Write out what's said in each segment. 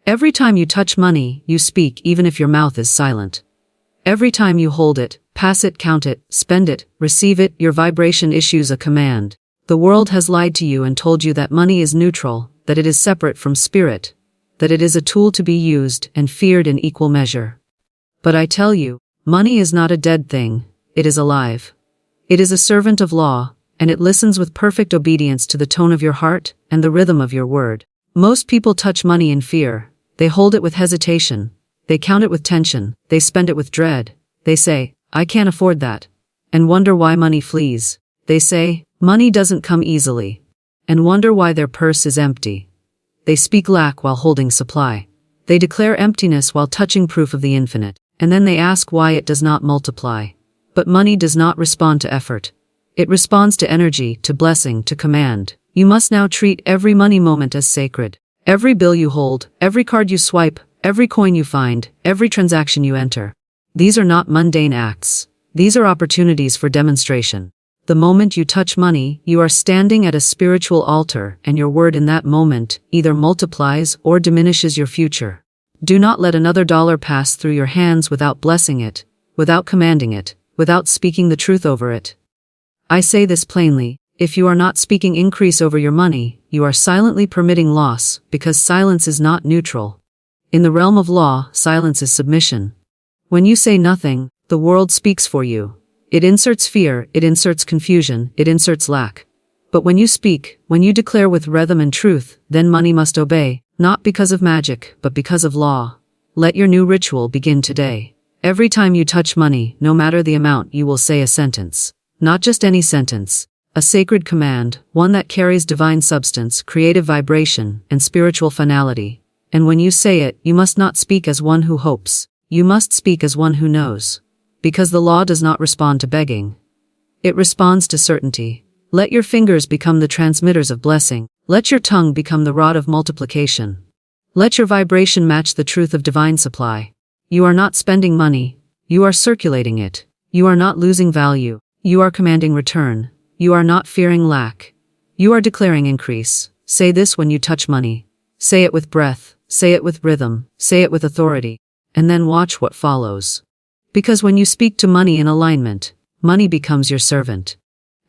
Every time you touch money, you speak even if your mouth is silent. Every time you hold it, pass it, count it, spend it, receive it, your vibration issues a command. The world has lied to you and told you that money is neutral, that it is separate from spirit, that it is a tool to be used and feared in equal measure. But I tell you, money is not a dead thing, it is alive. It is a servant of law, and it listens with perfect obedience to the tone of your heart and the rhythm of your word. Most people touch money in fear. They hold it with hesitation. They count it with tension. They spend it with dread. They say, I can't afford that, and wonder why money flees. They say, money doesn't come easily, and wonder why their purse is empty. They speak lack while holding supply. They declare emptiness while touching proof of the infinite, and then they ask why it does not multiply. But money does not respond to effort. It responds to energy, to blessing, to command. You must now treat every money moment as sacred. Every bill you hold, every card you swipe, every coin you find, every transaction you enter. These are not mundane acts. These are opportunities for demonstration. The moment you touch money, you are standing at a spiritual altar, and your word in that moment either multiplies or diminishes your future. Do not let another dollar pass through your hands without blessing it, without commanding it, without speaking the truth over it. I say this plainly, if you are not speaking increase over your money, you are silently permitting loss, because silence is not neutral. In the realm of law, silence is submission. When you say nothing, the world speaks for you. It inserts fear, it inserts confusion, it inserts lack. But when you speak, when you declare with rhythm and truth, then money must obey, not because of magic, but because of law. Let your new ritual begin today. Every time you touch money, no matter the amount, you will say a sentence. Not just any sentence. A sacred command, one that carries divine substance, creative vibration, and spiritual finality. And when you say it, you must not speak as one who hopes. You must speak as one who knows. Because the law does not respond to begging. It responds to certainty. Let your fingers become the transmitters of blessing. Let your tongue become the rod of multiplication. Let your vibration match the truth of divine supply. You are not spending money. You are circulating it. You are not losing value. You are commanding return. You are not fearing lack. You are declaring increase. Say this when you touch money. Say it with breath. Say it with rhythm. Say it with authority. And then watch what follows. Because when you speak to money in alignment, money becomes your servant.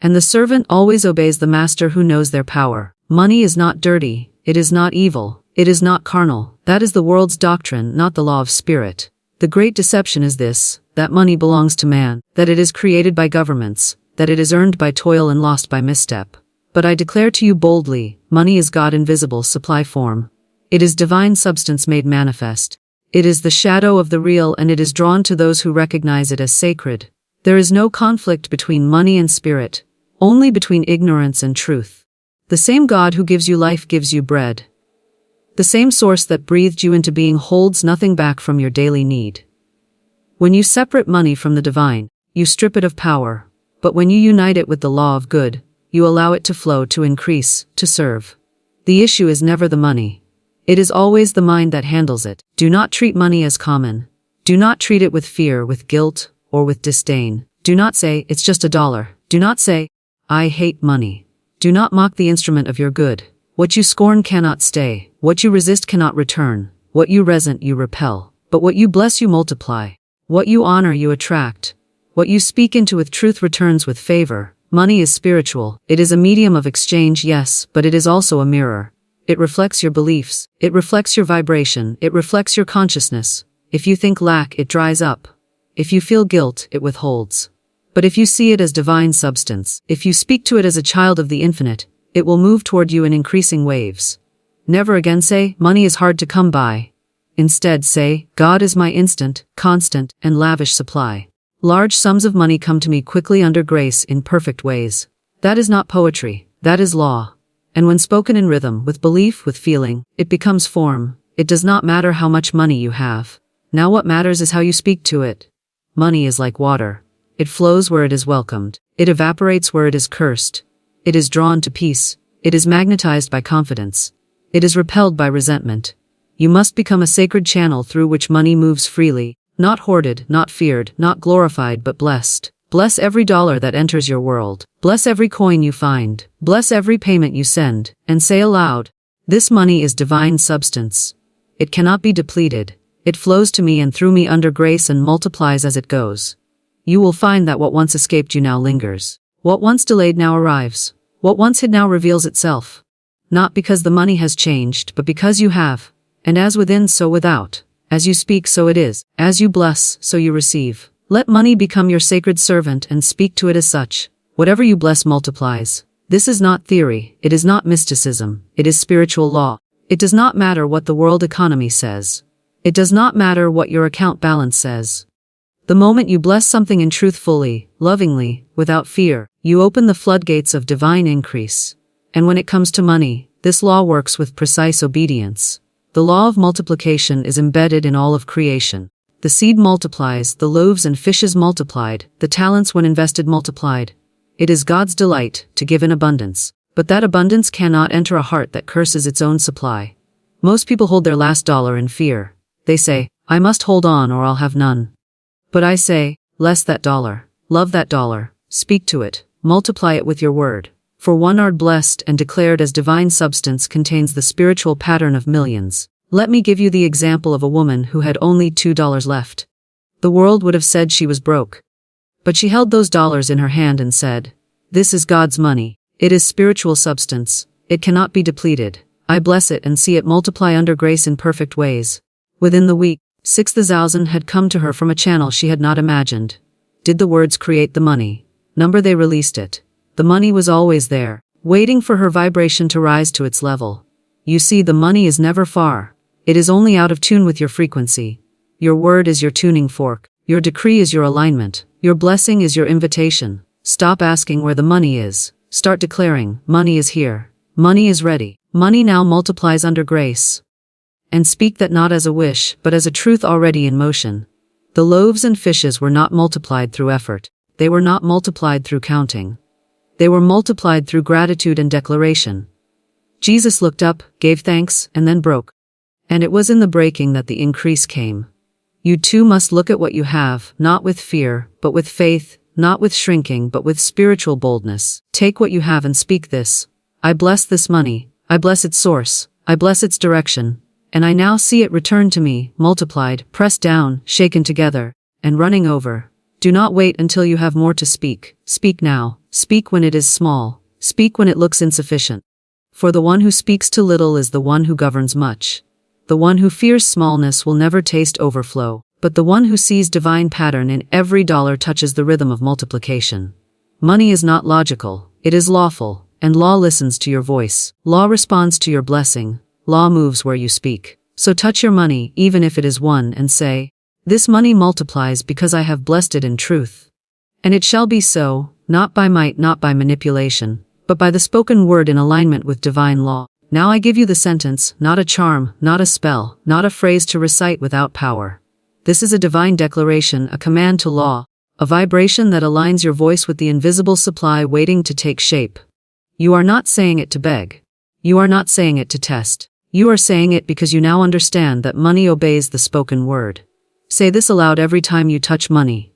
And the servant always obeys the master who knows their power. Money is not dirty. It is not evil. It is not carnal. That is the world's doctrine, not the law of spirit. The great deception is this, that money belongs to man, that it is created by governments, that it is earned by toil and lost by misstep. But I declare to you boldly, money is God invisible supply form. It is divine substance made manifest. It is the shadow of the real, and it is drawn to those who recognize it as sacred. There is no conflict between money and spirit, only between ignorance and truth. The same God who gives you life gives you bread. The same source that breathed you into being holds nothing back from your daily need. When you separate money from the divine, you strip it of power. But when you unite it with the law of good, you allow it to flow, to increase, to serve. The issue is never the money. It is always the mind that handles it. Do not treat money as common. Do not treat it with fear, with guilt, or with disdain. Do not say, it's just $1. Do not say, I hate money. Do not mock the instrument of your good. What you scorn cannot stay. What you resist cannot return. What you resent you repel. But what you bless you multiply. What you honor you attract. What you speak into with truth returns with favor. Money is spiritual. It is a medium of exchange, yes, but it is also a mirror. It reflects your beliefs. It reflects your vibration. It reflects your consciousness. If you think lack, it dries up. If you feel guilt, it withholds. But if you see it as divine substance, if you speak to it as a child of the infinite, it will move toward you in increasing waves. Never again say, money is hard to come by. Instead say, God is my instant, constant, and lavish supply. Large sums of money come to me quickly under grace in perfect ways. That is not poetry. That is law. And when spoken in rhythm, with belief, with feeling, it becomes form. It does not matter how much money you have. Now what matters is how you speak to it. Money is like water. It flows where it is welcomed. It evaporates where it is cursed. It is drawn to peace. It is magnetized by confidence. It is repelled by resentment. You must become a sacred channel through which money moves freely, not hoarded, not feared, not glorified, but blessed. Bless every dollar that enters your world. Bless every coin you find. Bless every payment you send, and say aloud, this money is divine substance. It cannot be depleted. It flows to me and through me under grace and multiplies as it goes. You will find that what once escaped you now lingers. What once delayed now arrives. What once hid now reveals itself. Not because the money has changed, but because you have. And as within, so without. As you speak, so it is. As you bless, so you receive. Let money become your sacred servant and speak to it as such. Whatever you bless multiplies. This is not theory. It is not mysticism. It is spiritual law. It does not matter what the world economy says. It does not matter what your account balance says. The moment you bless something in truth fully, lovingly, without fear, you open the floodgates of divine increase. And when it comes to money, this law works with precise obedience. The law of multiplication is embedded in all of creation. The seed multiplies, the loaves and fishes multiplied, the talents when invested multiplied. It is God's delight to give in abundance, but that abundance cannot enter a heart that curses its own supply. Most people hold their last dollar in fear. They say, I must hold on or I'll have none. But I say, bless that dollar, love that dollar, speak to it, multiply it with your word. For one art blessed and declared as divine substance contains the spiritual pattern of millions. Let me give you the example of a woman who had only $2 left. The world would have said she was broke. But she held those dollars in her hand and said, this is God's money. It is spiritual substance. It cannot be depleted. I bless it and see it multiply under grace in perfect ways. Within the week, 6,000 had come to her from a channel she had not imagined. Did the words create the money? Number they released it. The money was always there, waiting for her vibration to rise to its level. You see, the money is never far. It is only out of tune with your frequency. Your word is your tuning fork. Your decree is your alignment. Your blessing is your invitation. Stop asking where the money is. Start declaring, money is here. Money is ready. Money now multiplies under grace. And speak that not as a wish, but as a truth already in motion. The loaves and fishes were not multiplied through effort. They were not multiplied through counting. They were multiplied through gratitude and declaration. Jesus looked up, gave thanks, and then broke. And it was in the breaking that the increase came. You too must look at what you have, not with fear, but with faith, not with shrinking, but with spiritual boldness. Take what you have and speak this. I bless this money. I bless its source. I bless its direction. And I now see it return to me, multiplied, pressed down, shaken together, and running over. Do not wait until you have more to speak. Speak now. Speak when it is small. Speak when it looks insufficient. For the one who speaks to little is the one who governs much. The one who fears smallness will never taste overflow, but the one who sees divine pattern in every dollar touches the rhythm of multiplication. Money is not logical, it is lawful, and law listens to your voice. Law responds to your blessing. Law moves where you speak. So touch your money, even if it is one, and say, this money multiplies because I have blessed it in truth. And it shall be so, not by might, not by manipulation, but by the spoken word in alignment with divine law. Now I give you the sentence, not a charm, not a spell, not a phrase to recite without power. This is a divine declaration, a command to law, a vibration that aligns your voice with the invisible supply waiting to take shape. You are not saying it to beg. You are not saying it to test. You are saying it because you now understand that money obeys the spoken word. Say this aloud every time you touch money.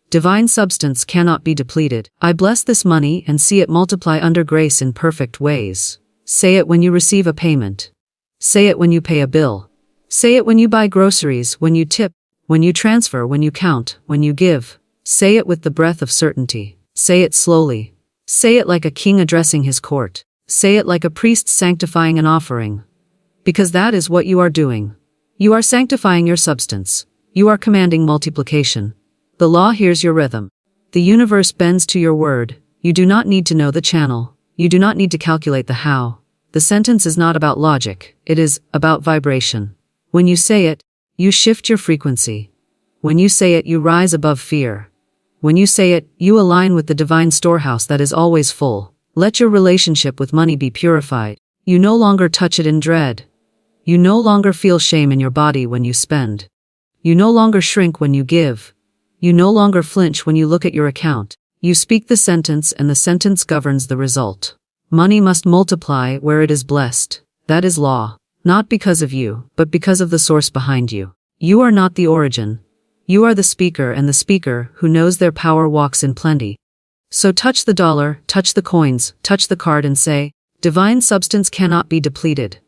Divine substance cannot be depleted. I bless this money and see it multiply under grace in perfect ways. Say it when you receive a payment. Say it when you pay a bill. Say it when you buy groceries, when you tip, when you transfer, when you count, when you give. Say it with the breath of certainty. Say it slowly. Say it like a king addressing his court. Say it like a priest sanctifying an offering. Because that is what you are doing. You are sanctifying your substance. You are commanding multiplication. The law hears your rhythm. The universe bends to your word. You do not need to know the channel. You do not need to calculate the how. The sentence is not about logic. It is about vibration. When you say it, you shift your frequency. When you say it, you rise above fear. When you say it, you align with the divine storehouse that is always full. Let your relationship with money be purified. You no longer touch it in dread. You no longer feel shame in your body when you spend. You no longer shrink when you give. You no longer flinch when you look at your account. You speak the sentence and the sentence governs the result. Money must multiply where it is blessed. That is law. Not because of you, but because of the source behind you. You are not the origin. You are the speaker, and the speaker who knows their power walks in plenty. So touch the dollar, touch the coins, touch the card and say, divine substance cannot be depleted.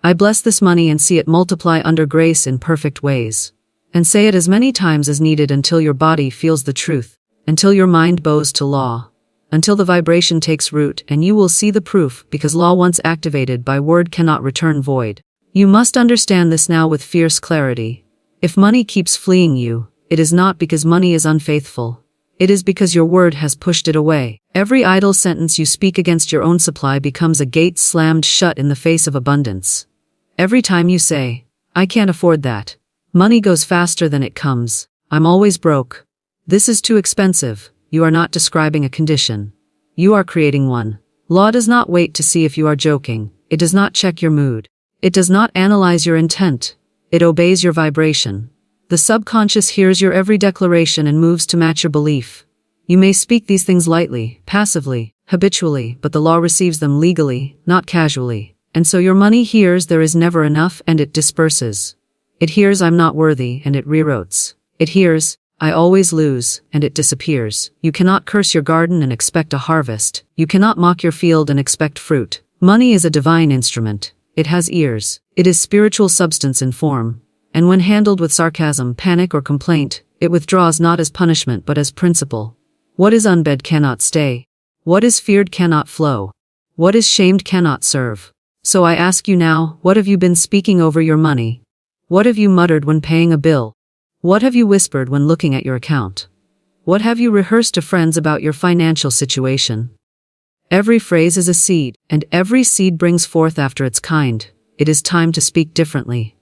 I bless this money and see it multiply under grace in perfect ways. And say it as many times as needed until your body feels the truth, until your mind bows to law, until the vibration takes root, and you will see the proof, because law once activated by word cannot return void. You must understand this now with fierce clarity. If money keeps fleeing you, it is not because money is unfaithful. It is because your word has pushed it away. Every idle sentence you speak against your own supply becomes a gate slammed shut in the face of abundance. Every time you say, I can't afford that. Money goes faster than it comes. I'm always broke. This is too expensive. You are not describing a condition. You are creating one. Law does not wait to see if you are joking. It does not check your mood. It does not analyze your intent. It obeys your vibration. The subconscious hears your every declaration and moves to match your belief. You may speak these things lightly, passively, habitually, but the law receives them legally, not casually. And so your money hears there is never enough, and it disperses. It hears I'm not worthy, and it reroutes. It hears I always lose, and it disappears. You cannot curse your garden and expect a harvest. You cannot mock your field and expect fruit. Money is a divine instrument. It has ears. It is spiritual substance in form. And when handled with sarcasm, panic, or complaint, it withdraws not as punishment but as principle. What is unbed cannot stay. What is feared cannot flow. What is shamed cannot serve. So I ask you now, what have you been speaking over your money? What have you muttered when paying a bill? What have you whispered when looking at your account? What have you rehearsed to friends about your financial situation? Every phrase is a seed, and every seed brings forth after its kind. It is time to speak differently.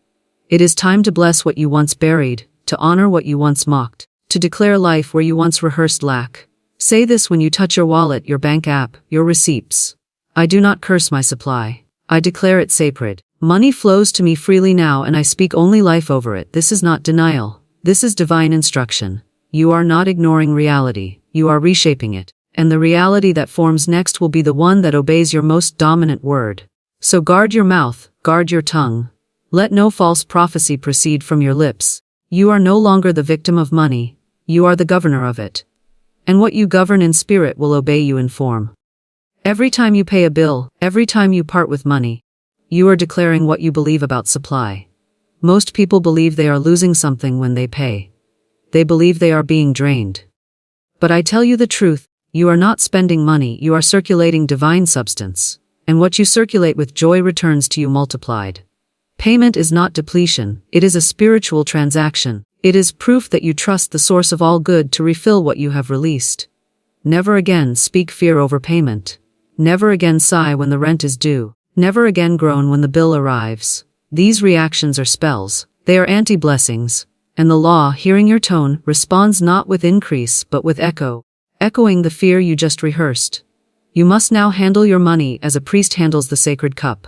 It is time to bless what you once buried, to honor what you once mocked, to declare life where you once rehearsed lack. Say this when you touch your wallet, your bank app, your receipts. I do not curse my supply. I declare it sacred. Money flows to me freely now, and I speak only life over it. This is not denial. This is divine instruction. You are not ignoring reality. You are reshaping it. And the reality that forms next will be the one that obeys your most dominant word. So guard your mouth, guard your tongue. Let no false prophecy proceed from your lips. You are no longer the victim of money. You are the governor of it. And what you govern in spirit will obey you in form. Every time you pay a bill, every time you part with money, you are declaring what you believe about supply. Most people believe they are losing something when they pay. They believe they are being drained. But I tell you the truth, you are not spending money, you are circulating divine substance. And what you circulate with joy returns to you multiplied. Payment is not depletion, it is a spiritual transaction. It is proof that you trust the source of all good to refill what you have released. Never again speak fear over payment. Never again sigh when the rent is due. Never again groan when the bill arrives. These reactions are spells. They are anti-blessings. And the law, hearing your tone, responds not with increase but with echo, echoing the fear you just rehearsed. You must now handle your money as a priest handles the sacred cup.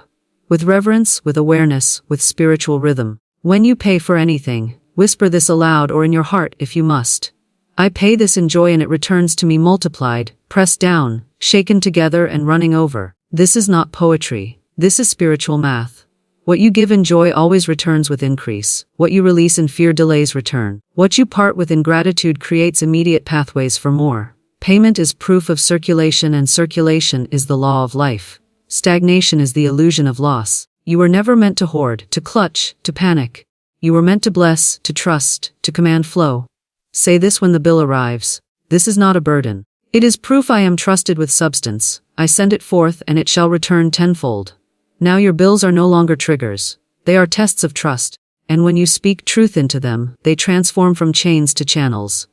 With reverence, with awareness, with spiritual rhythm. When you pay for anything, whisper this aloud or in your heart if you must. I pay this in joy and it returns to me multiplied, pressed down, shaken together and running over. This is not poetry. This is spiritual math. What you give in joy always returns with increase. What you release in fear delays return. What you part with in gratitude creates immediate pathways for more. Payment is proof of circulation, and circulation is the law of life. Stagnation is the illusion of loss. You were never meant to hoard, to clutch, to panic. You were meant to bless, to trust, to command flow. Say this when the bill arrives. This is not a burden. It is proof I am trusted with substance. I send it forth and it shall return tenfold. Now your bills are no longer triggers. They are tests of trust. And when you speak truth into them, they transform from chains to channels.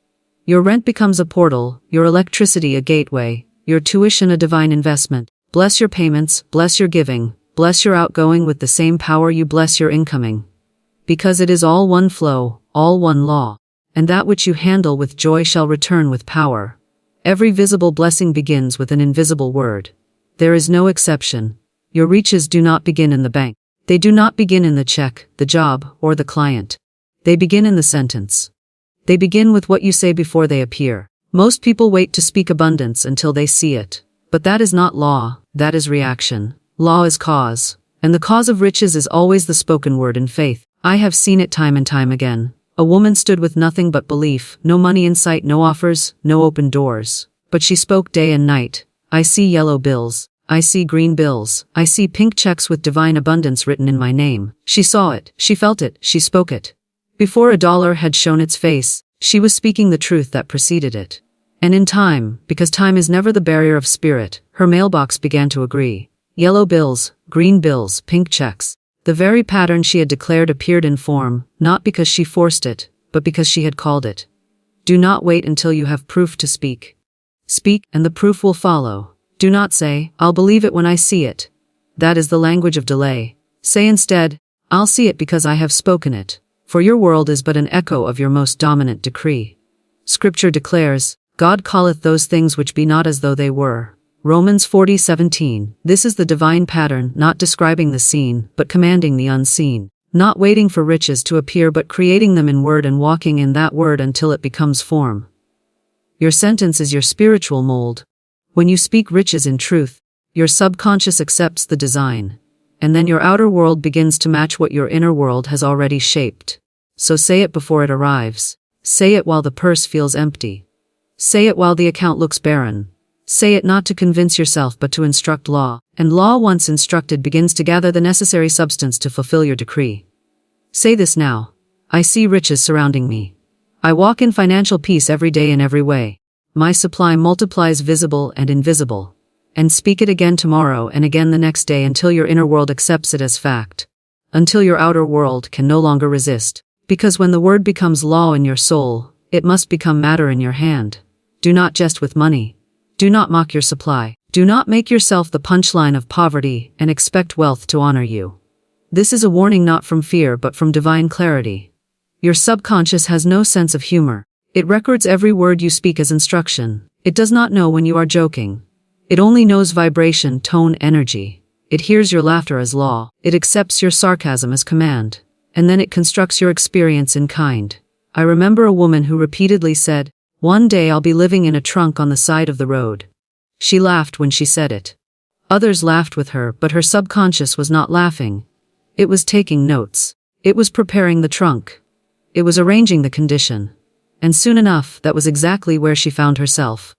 Your rent becomes a portal, your electricity a gateway, your tuition a divine investment. Bless your payments, bless your giving, bless your outgoing with the same power you bless your incoming. Because it is all one flow, all one law. And that which you handle with joy shall return with power. Every visible blessing begins with an invisible word. There is no exception. Your riches do not begin in the bank. They do not begin in the check, the job, or the client. They begin in the sentence. They begin with what you say before they appear. Most people wait to speak abundance until they see it. But that is not law, that is reaction. Law is cause. And the cause of riches is always the spoken word in faith. I have seen it time and time again. A woman stood with nothing but belief, no money in sight, no offers, no open doors. But she spoke day and night. I see yellow bills. I see green bills. I see pink checks with divine abundance written in my name. She saw it. She felt it. She spoke it. Before a dollar had shown its face, she was speaking the truth that preceded it. And in time, because time is never the barrier of spirit, her mailbox began to agree. Yellow bills, green bills, pink checks. The very pattern she had declared appeared in form, not because she forced it, but because she had called it. Do not wait until you have proof to speak. Speak, and the proof will follow. Do not say, I'll believe it when I see it. That is the language of delay. Say instead, I'll see it because I have spoken it. For your world is but an echo of your most dominant decree. Scripture declares, God calleth those things which be not as though they were. Romans 40:17. This is the divine pattern, not describing the scene, but commanding the unseen. Not waiting for riches to appear but creating them in word and walking in that word until it becomes form. Your sentence is your spiritual mold. When you speak riches in truth, your subconscious accepts the design. And then your outer world begins to match what your inner world has already shaped. So say it before it arrives. Say it while the purse feels empty. Say it while the account looks barren. Say it not to convince yourself but to instruct law, and law once instructed begins to gather the necessary substance to fulfill your decree. Say this now. I see riches surrounding me. I walk in financial peace every day in every way. My supply multiplies visible and invisible. And speak it again tomorrow and again the next day until your inner world accepts it as fact. Until your outer world can no longer resist. Because when the word becomes law in your soul, it must become matter in your hand. Do not jest with money. Do not mock your supply. Do not make yourself the punchline of poverty and expect wealth to honor you. This is a warning not from fear but from divine clarity. Your subconscious has no sense of humor. It records every word you speak as instruction. It does not know when you are joking. It only knows vibration, tone, energy. It hears your laughter as law. It accepts your sarcasm as command. And then it constructs your experience in kind. I remember a woman who repeatedly said, "One day I'll be living in a trunk on the side of the road." She laughed when she said it. Others laughed with her, but her subconscious was not laughing. It was taking notes. It was preparing the trunk. It was arranging the condition. And soon enough, that was exactly where she found herself.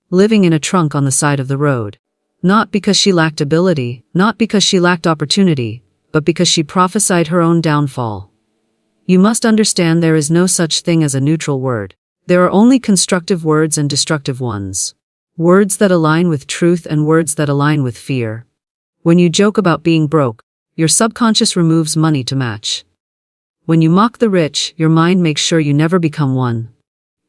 Living in a trunk on the side of the road. Not because she lacked ability, not because she lacked opportunity, but because she prophesied her own downfall. You must understand there is no such thing as a neutral word. There are only constructive words and destructive ones. Words that align with truth and words that align with fear. When you joke about being broke, your subconscious removes money to match. When you mock the rich, your mind makes sure you never become one.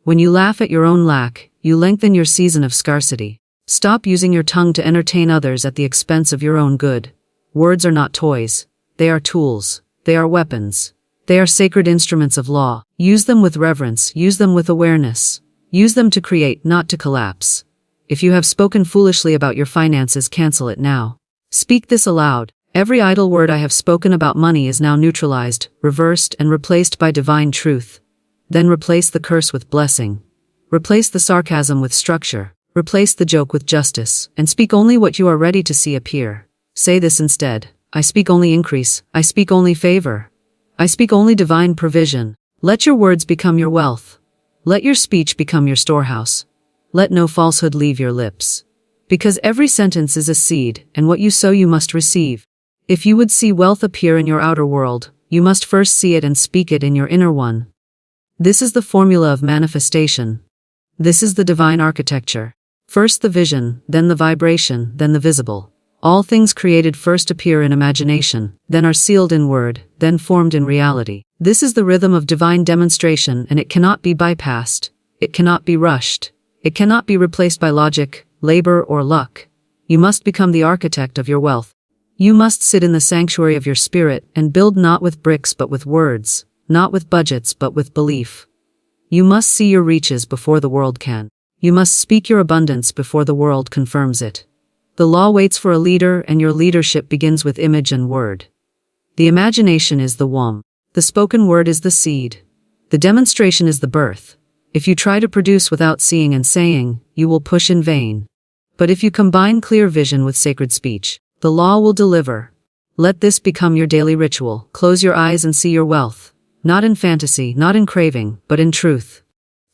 When you laugh at your own lack, you lengthen your season of scarcity. Stop using your tongue to entertain others at the expense of your own good. Words are not toys. They are tools. They are weapons. They are sacred instruments of law. Use them with reverence. Use them with awareness. Use them to create, not to collapse. If you have spoken foolishly about your finances, cancel it now. Speak this aloud. Every idle word I have spoken about money is now neutralized, reversed, and replaced by divine truth. Then replace the curse with blessing. Replace the sarcasm with structure. Replace the joke with justice, and speak only what you are ready to see appear. Say this instead. I speak only increase. I speak only favor. I speak only divine provision. Let your words become your wealth. Let your speech become your storehouse. Let no falsehood leave your lips. Because every sentence is a seed, and what you sow you must receive. If you would see wealth appear in your outer world, you must first see it and speak it in your inner one. This is the formula of manifestation. This is the divine architecture. First the vision, then the vibration, then the visible. All things created first appear in imagination, then are sealed in word, then formed in reality. This is the rhythm of divine demonstration, and it cannot be bypassed. It cannot be rushed. It cannot be replaced by logic, labor, or luck. You must become the architect of your wealth. You must sit in the sanctuary of your spirit and build not with bricks but with words, not with budgets but with belief. You must see your reaches before the world can. You must speak your abundance before the world confirms it. The law waits for a leader, and your leadership begins with image and word. The imagination is the womb. The spoken word is the seed. The demonstration is the birth. If you try to produce without seeing and saying, you will push in vain. But if you combine clear vision with sacred speech, the law will deliver. Let this become your daily ritual. Close your eyes and see your wealth. Not in fantasy, not in craving, but in truth.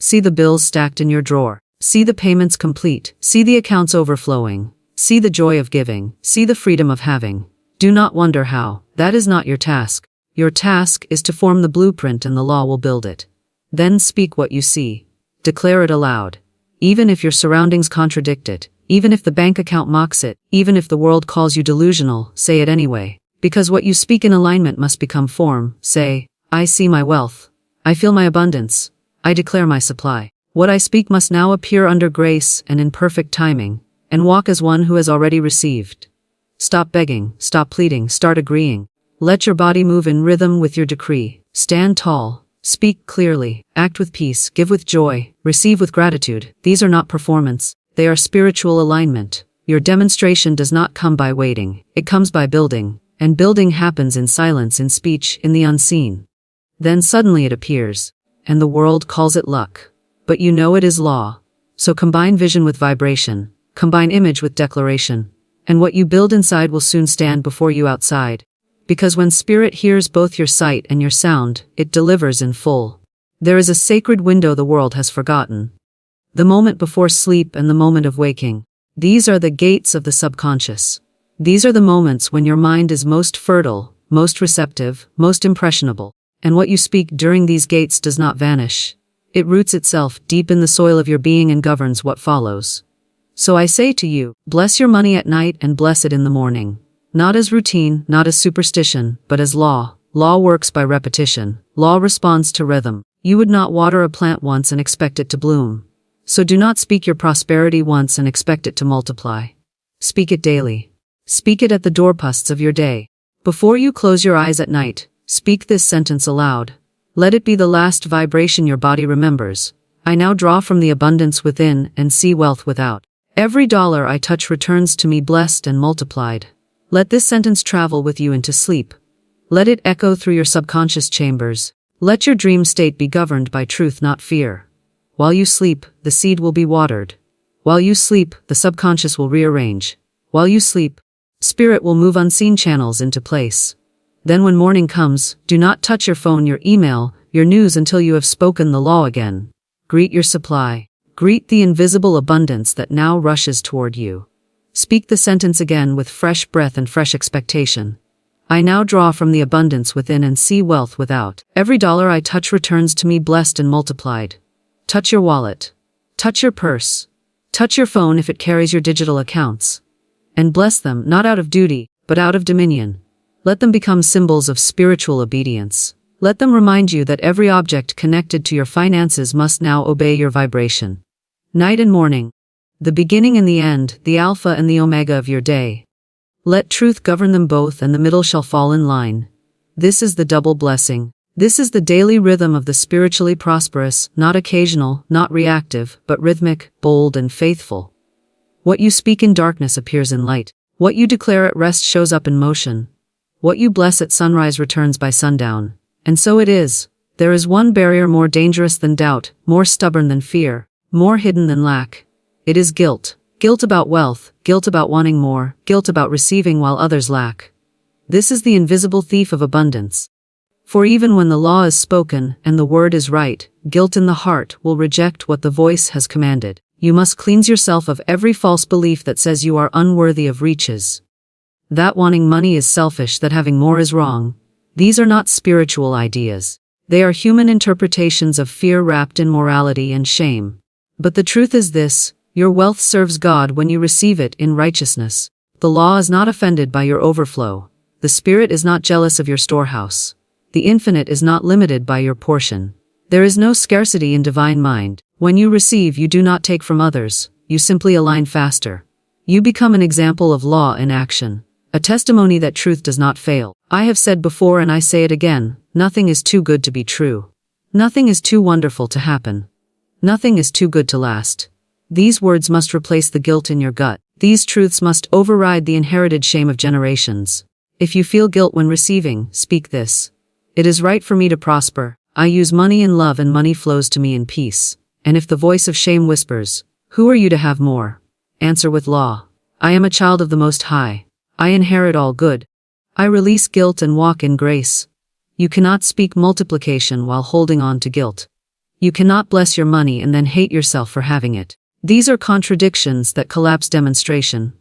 See the bills stacked in your drawer. See the payments complete. See the accounts overflowing. See the joy of giving. See the freedom of having. Do not wonder how. That is not your task. Your task is to form the blueprint and the law will build it. Then speak what you see. Declare it aloud. Even if your surroundings contradict it, even if the bank account mocks it, even if the world calls you delusional, say it anyway. Because what you speak in alignment must become form. Say, I see my wealth. I feel my abundance. I declare my supply. What I speak must now appear under grace and in perfect timing, and walk as one who has already received. Stop begging, stop pleading, start agreeing. Let your body move in rhythm with your decree. Stand tall, speak clearly, act with peace, give with joy, receive with gratitude. These are not performance, they are spiritual alignment. Your demonstration does not come by waiting, it comes by building, and building happens in silence, in speech, in the unseen. Then suddenly it appears, and the world calls it luck. But you know it is law. So combine vision with vibration, combine image with declaration, and what you build inside will soon stand before you outside. Because when spirit hears both your sight and your sound, it delivers in full. There is a sacred window the world has forgotten. The moment before sleep and the moment of waking. These are the gates of the subconscious. These are the moments when your mind is most fertile, most receptive, most impressionable. And what you speak during these gates does not vanish. It roots itself deep in the soil of your being and governs what follows. So I say to you, bless your money at night and bless it in the morning. Not as routine, not as superstition, but as law. Law works by repetition. Law responds to rhythm. You would not water a plant once and expect it to bloom. So do not speak your prosperity once and expect it to multiply. Speak it daily. Speak it at the doorposts of your day. Before you close your eyes at night, speak this sentence aloud. Let it be the last vibration your body remembers. I now draw from the abundance within and see wealth without. Every dollar I touch returns to me blessed and multiplied. Let this sentence travel with you into sleep. Let it echo through your subconscious chambers. Let your dream state be governed by truth, not fear. While you sleep, the seed will be watered. While you sleep, the subconscious will rearrange. While you sleep, spirit will move unseen channels into place. Then when morning comes, do not touch your phone, your email, your news until you have spoken the law again. Greet your supply. Greet the invisible abundance that now rushes toward you. Speak the sentence again with fresh breath and fresh expectation. I now draw from the abundance within and see wealth without. Every dollar I touch returns to me blessed and multiplied. Touch your wallet. Touch your purse. Touch your phone if it carries your digital accounts. And bless them, not out of duty, but out of dominion. Let them become symbols of spiritual obedience. Let them remind you that every object connected to your finances must now obey your vibration. Night and morning. The beginning and the end, the alpha and the omega of your day. Let truth govern them both and the middle shall fall in line. This is the double blessing. This is the daily rhythm of the spiritually prosperous, not occasional, not reactive, but rhythmic, bold and faithful. What you speak in darkness appears in light. What you declare at rest shows up in motion. What you bless at sunrise returns by sundown. And so it is. There is one barrier more dangerous than doubt, more stubborn than fear, more hidden than lack. It is guilt. Guilt about wealth, guilt about wanting more, guilt about receiving while others lack. This is the invisible thief of abundance. For even when the law is spoken and the word is right, guilt in the heart will reject what the voice has commanded. You must cleanse yourself of every false belief that says you are unworthy of riches. That wanting money is selfish, that having more is wrong. These are not spiritual ideas. They are human interpretations of fear wrapped in morality and shame. But the truth is this, your wealth serves God when you receive it in righteousness. The law is not offended by your overflow. The Spirit is not jealous of your storehouse. The infinite is not limited by your portion. There is no scarcity in divine mind. When you receive, you do not take from others. You simply align faster. You become an example of law in action. A testimony that truth does not fail. I have said before and I say it again, nothing is too good to be true. Nothing is too wonderful to happen. Nothing is too good to last. These words must replace the guilt in your gut. These truths must override the inherited shame of generations. If you feel guilt when receiving, speak this. It is right for me to prosper. I use money in love and money flows to me in peace. And if the voice of shame whispers, who are you to have more? Answer with law. I am a child of the Most High. I inherit all good. I release guilt and walk in grace. You cannot speak multiplication while holding on to guilt. You cannot bless your money and then hate yourself for having it. These are contradictions that collapse demonstration.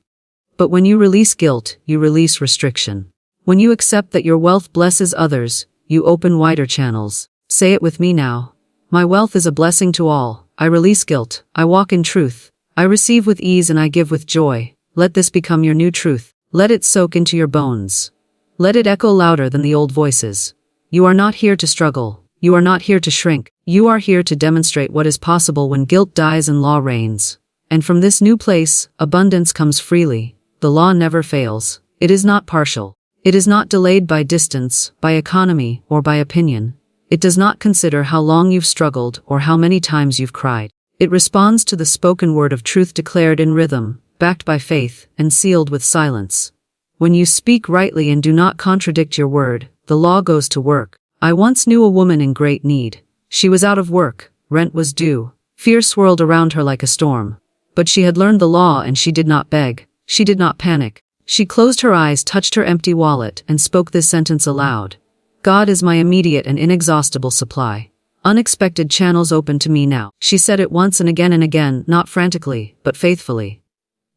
But when you release guilt, you release restriction. When you accept that your wealth blesses others, you open wider channels. Say it with me now. My wealth is a blessing to all. I release guilt. I walk in truth. I receive with ease and I give with joy. Let this become your new truth. Let it soak into your bones. Let it echo louder than the old voices. You are not here to struggle. You are not here to shrink. You are here to demonstrate what is possible when guilt dies and law reigns. And from this new place, abundance comes freely. The law never fails. It is not partial. It is not delayed by distance, by economy, or by opinion. It does not consider how long you've struggled or how many times you've cried. It responds to the spoken word of truth declared in rhythm, backed by faith, and sealed with silence. When you speak rightly and do not contradict your word, the law goes to work. I once knew a woman in great need. She was out of work, rent was due, fear swirled around her like a storm. But she had learned the law and she did not beg, she did not panic. She closed her eyes, touched her empty wallet, and spoke this sentence aloud. God is my immediate and inexhaustible supply. Unexpected channels open to me now. She said it once and again, not frantically, but faithfully.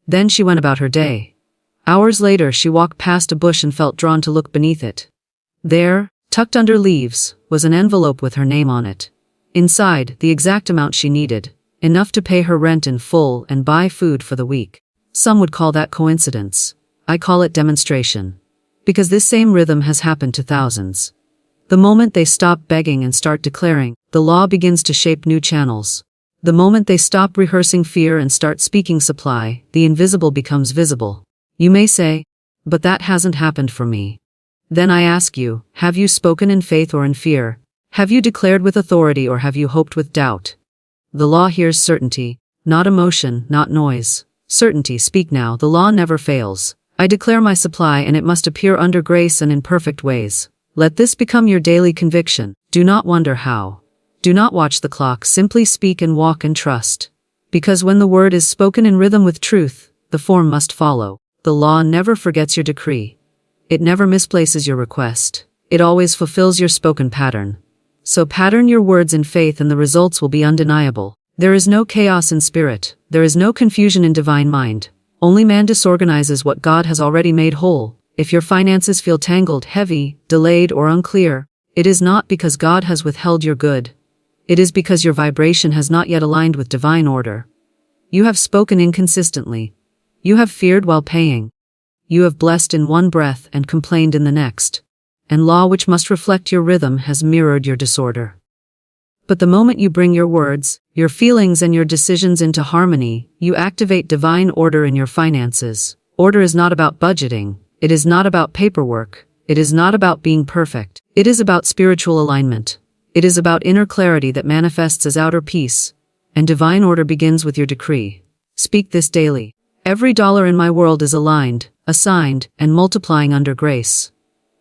Then she went about her day. Hours later she walked past a bush and felt drawn to look beneath it. There, tucked under leaves, was an envelope with her name on it. Inside, the exact amount she needed, enough to pay her rent in full and buy food for the week. Some would call that coincidence. I call it demonstration. Because this same rhythm has happened to thousands. The moment they stop begging and start declaring, the law begins to shape new channels. The moment they stop rehearsing fear and start speaking supply, the invisible becomes visible. You may say, but that hasn't happened for me. Then I ask you, have you spoken in faith or in fear? Have you declared with authority or have you hoped with doubt? The law hears certainty, not emotion, not noise. Certainty, speak now, the law never fails. I declare my supply and it must appear under grace and in perfect ways. Let this become your daily conviction. Do not wonder how. Do not watch the clock, simply speak and walk and trust. Because when the word is spoken in rhythm with truth, the form must follow. The law never forgets your decree. It never misplaces your request. It always fulfills your spoken pattern. So pattern your words in faith and the results will be undeniable. There is no chaos in spirit. There is no confusion in divine mind. Only man disorganizes what God has already made whole. If your finances feel tangled, heavy, delayed, or unclear, it is not because God has withheld your good. It is because your vibration has not yet aligned with divine order. You have spoken inconsistently. You have feared while paying. You have blessed in one breath and complained in the next. And law, which must reflect your rhythm, has mirrored your disorder. But the moment you bring your words, your feelings, and your decisions into harmony, you activate divine order in your finances. Order is not about budgeting. It is not about paperwork. It is not about being perfect. It is about spiritual alignment. It is about inner clarity that manifests as outer peace. And divine order begins with your decree. Speak this daily. Every dollar in my world is aligned, assigned, and multiplying under grace.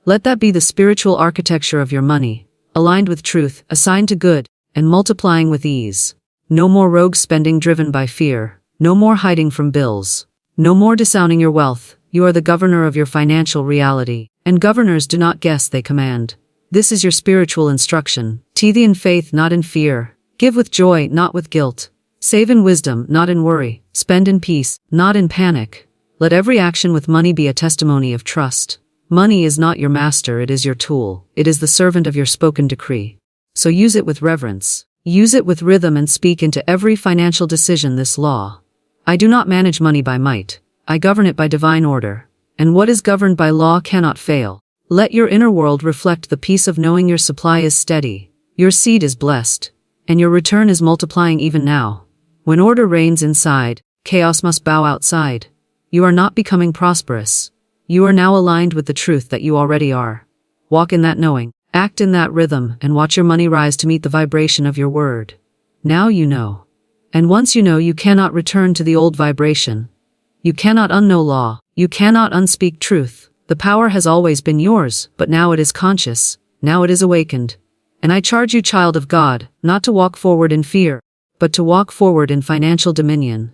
Let that be the spiritual architecture of your money, aligned with truth, assigned to good, and multiplying with ease. No more rogue spending driven by fear. No more hiding from bills. No more disowning your wealth. You are the governor of your financial reality, and governors do not guess, they command. This is your spiritual instruction. Tithe in faith, not in fear. Give with joy, not with guilt. Save in wisdom, not in worry. Spend in peace, not in panic. Let every action with money be a testimony of trust. Money is not your master, it is your tool. It is the servant of your spoken decree. So use it with reverence. Use it with rhythm and speak into every financial decision this law. I do not manage money by might. I govern it by divine order. And what is governed by law cannot fail. Let your inner world reflect the peace of knowing your supply is steady, your seed is blessed, and your return is multiplying even now. When order reigns inside, chaos must bow outside. You are not becoming prosperous. You are now aligned with the truth that you already are. Walk in that knowing, act in that rhythm, and watch your money rise to meet the vibration of your word. Now you know. And once you know, you cannot return to the old vibration. You cannot unknow law. You cannot unspeak truth. The power has always been yours, but now it is conscious. Now it is awakened. And I charge you, child of God, not to walk forward in fear, but to walk forward in financial dominion.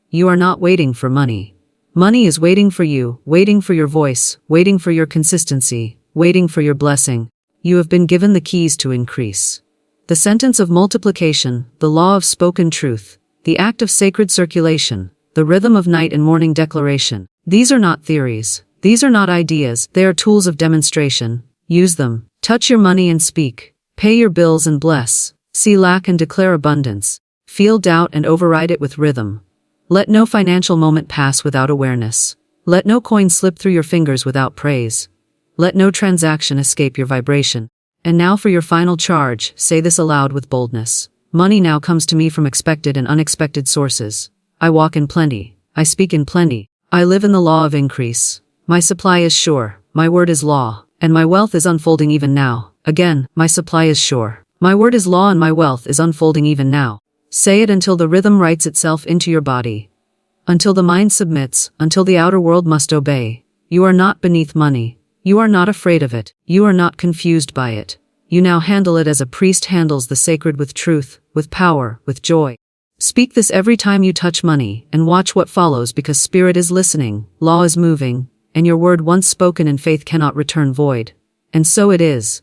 You are not waiting for money. Money is waiting for you, waiting for your voice, waiting for your consistency, waiting for your blessing. You have been given the keys to increase. The sentence of multiplication, the law of spoken truth, the act of sacred circulation, the rhythm of night and morning declaration. These are not theories. These are not ideas. They are tools of demonstration. Use them. Touch your money and speak. Pay your bills and bless. See lack and declare abundance. Feel doubt and override it with rhythm. Let no financial moment pass without awareness. Let no coin slip through your fingers without praise. Let no transaction escape your vibration. And now for your final charge, say this aloud with boldness. Money now comes to me from expected and unexpected sources. I walk in plenty. I speak in plenty. I live in the law of increase. My supply is sure. My word is law. And my wealth is unfolding even now. Again, my supply is sure. My word is law and my wealth is unfolding even now. Say it until the rhythm writes itself into your body. Until the mind submits, until the outer world must obey. You are not beneath money. You are not afraid of it. You are not confused by it. You now handle it as a priest handles the sacred, with truth, with power, with joy. Speak this every time you touch money, and watch what follows, because spirit is listening, law is moving, and your word once spoken in faith cannot return void. And so it is.